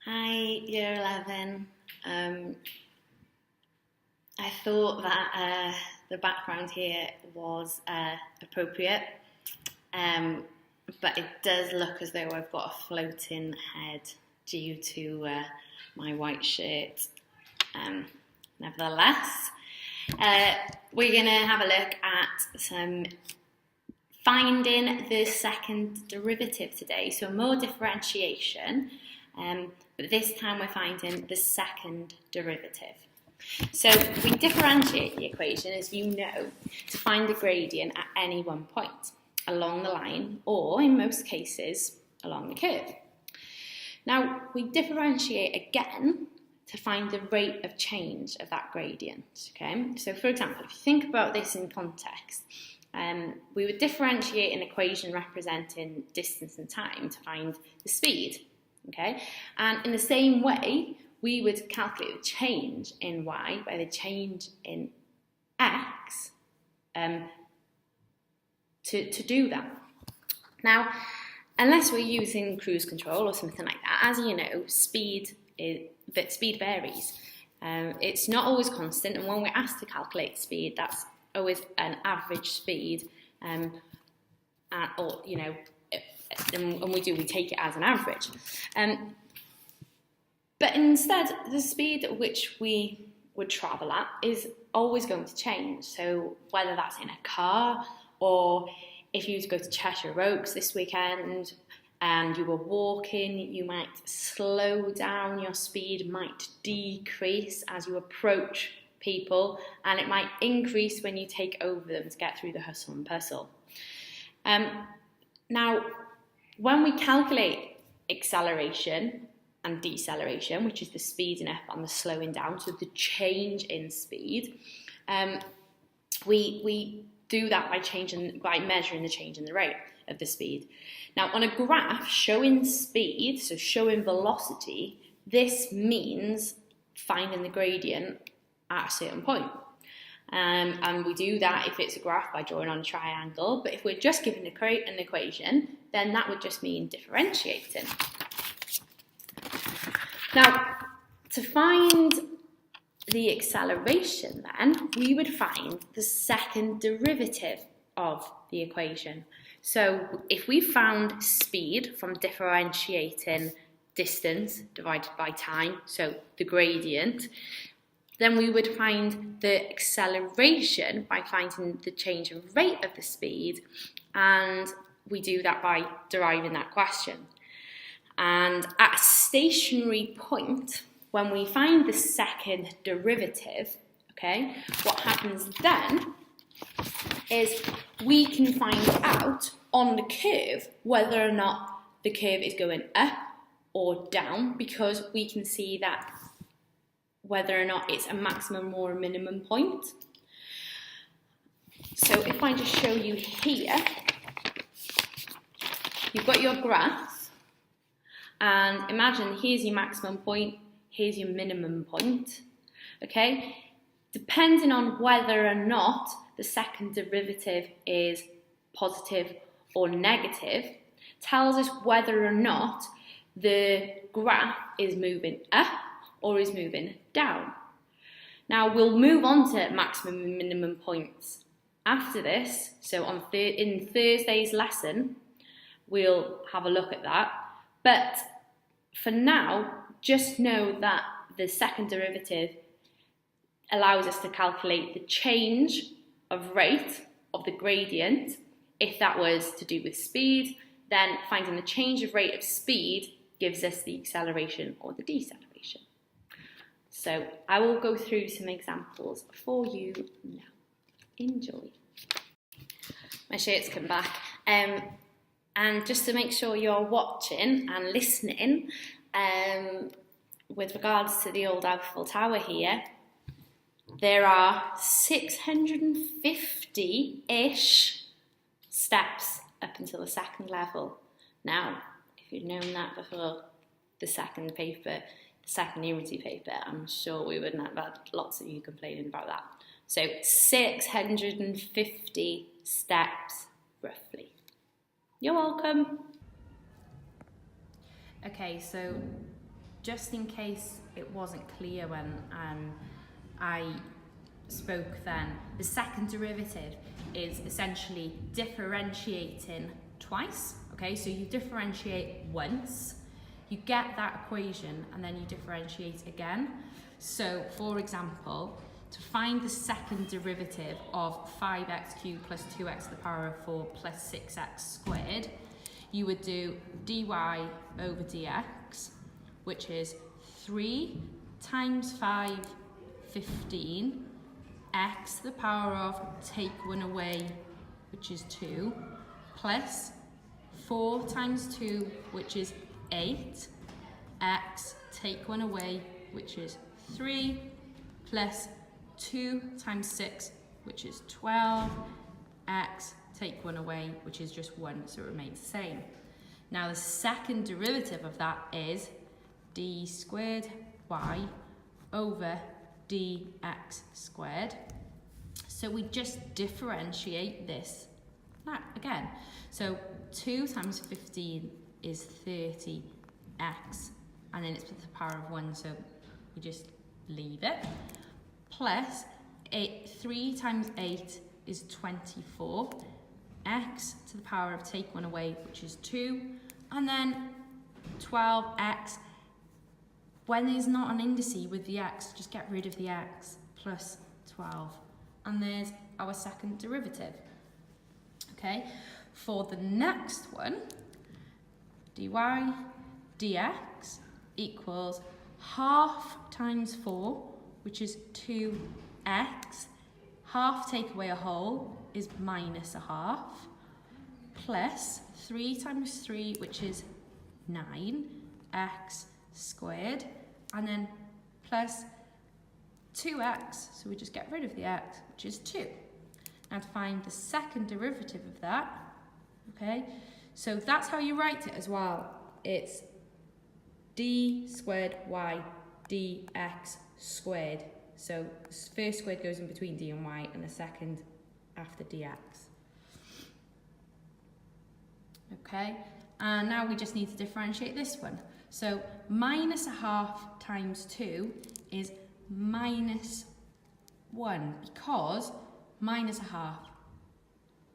Hi, Year 11. I thought that the background here was appropriate, but it does look as though I've got a floating head due to my white shirt. Nevertheless, we're going to have a look at some finding the second derivative today, so more differentiation, but this time we're finding the second derivative. So we differentiate the equation, as you know, to find the gradient at any one point along the line, or in most cases, along the curve. Now, we differentiate again to find the rate of change of that gradient, okay? So for example, if you think about this in context, we would differentiate an equation representing distance and time to find the speed, okay? And in the same way, we would calculate the change in y by the change in x to do that. Now, unless we're using cruise control or something like that, as you know, speed varies. It's not always constant, and when we're asked to calculate speed, that's always an average speed, and we take it as an average. But instead, the speed at which we would travel at is always going to change. So whether that's in a car, or if you were to go to Cheshire Oaks this weekend and you were walking, you might slow down, your speed might decrease as you approach people, and it might increase when you take over them to get through the hustle and bustle. Now, when we calculate acceleration and deceleration, which is the speeding up and the slowing down, so the change in speed, we do that by measuring the change in the rate of the speed. Now, on a graph showing speed, so showing velocity, this means finding the gradient at a certain point. And we do that if it's a graph by drawing on a triangle, but if we're just given an equation, then that would just mean differentiating. Now, to find the acceleration then, we would find the second derivative of the equation. So if we found speed from differentiating distance divided by time, so the gradient, then we would find the acceleration by finding the change in rate of the speed, and we do that by deriving that question. And at a stationary point, when we find the second derivative, okay, what happens then is we can find out on the curve whether or not the curve is going up or down, because we can see that whether or not it's a maximum or a minimum point. So if I just show you here, you've got your graph, and imagine here's your maximum point, here's your minimum point, okay? Depending on whether or not the second derivative is positive or negative, tells us whether or not the graph is moving up or is moving down. Now, we'll move on to maximum and minimum points after this. So in Thursday's lesson, we'll have a look at that. But for now, just know that the second derivative allows us to calculate the change of rate of the gradient. If that was to do with speed, then finding the change of rate of speed gives us the acceleration or the deceleration. So I will go through some examples for you now. Enjoy. My shirt's come back. And just to make sure you're watching and listening, with regards to the old Eiffel Tower here, there are 650-ish steps up until the second level. Now, if you'd known that before the second numeracy paper, I'm sure we wouldn't have had lots of you complaining about that. So 650 steps, roughly. You're welcome. Okay, so just in case it wasn't clear when I spoke then, the second derivative is essentially differentiating twice. Okay, so you differentiate once, you get that equation, and then you differentiate again. So, for example, to find the second derivative of 5x cubed plus 2x to the power of 4 plus 6x squared, you would do dy over dx, which is 3 times 5, 15, x to the power of, take 1 away, which is 2, plus 4 times 2, which is 8, x, take 1 away, which is 3, plus 2 times 6, which is 12, x, take 1 away, which is just 1, so it remains the same. Now the second derivative of that is d squared y over dx squared. So we just differentiate this again. So 2 times 15 is 30x, and then it's to the power of 1, so we just leave it. Plus 3 times 8 is 24, x to the power of, take 1 away, which is 2, and then 12x. When there's not an indice with the x, just get rid of the x, plus 12. And there's our second derivative. Okay, for the next one, dy dx equals half times 4, which is 2x. Half take away a whole is minus a half, plus 3 times 3, which is 9x squared, and then plus 2x, so we just get rid of the x, which is 2. Now to find the second derivative of that, okay, so that's how you write it as well. It's d squared y dx squared. So first squared goes in between d and y, and the second after dx. Okay, and now we just need to differentiate this one. So minus a half times 2 is minus 1, because minus a half,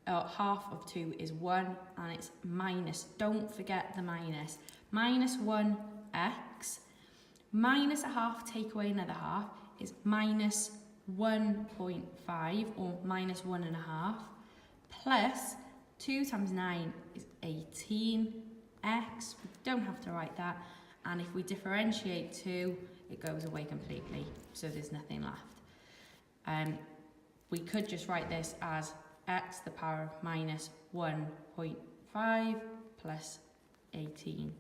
half of 2 is 1, and it's minus. Don't forget the minus. Minus 1x, minus a half, take away another half, is minus 1.5, or minus 1.5, plus 2 times 9 is 18x. We don't have to write that, and if we differentiate 2, it goes away completely, so there's nothing left. We could just write this as x to the power of minus 1.5 plus 18x.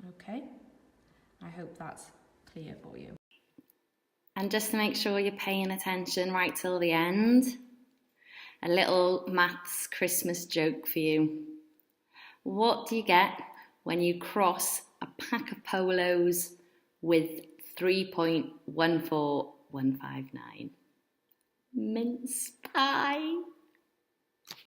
Okay, I hope that's clear for you. And just to make sure you're paying attention right till the end, a little maths Christmas joke for you. What do you get when you cross a pack of polos with 3.14159? Mince pie.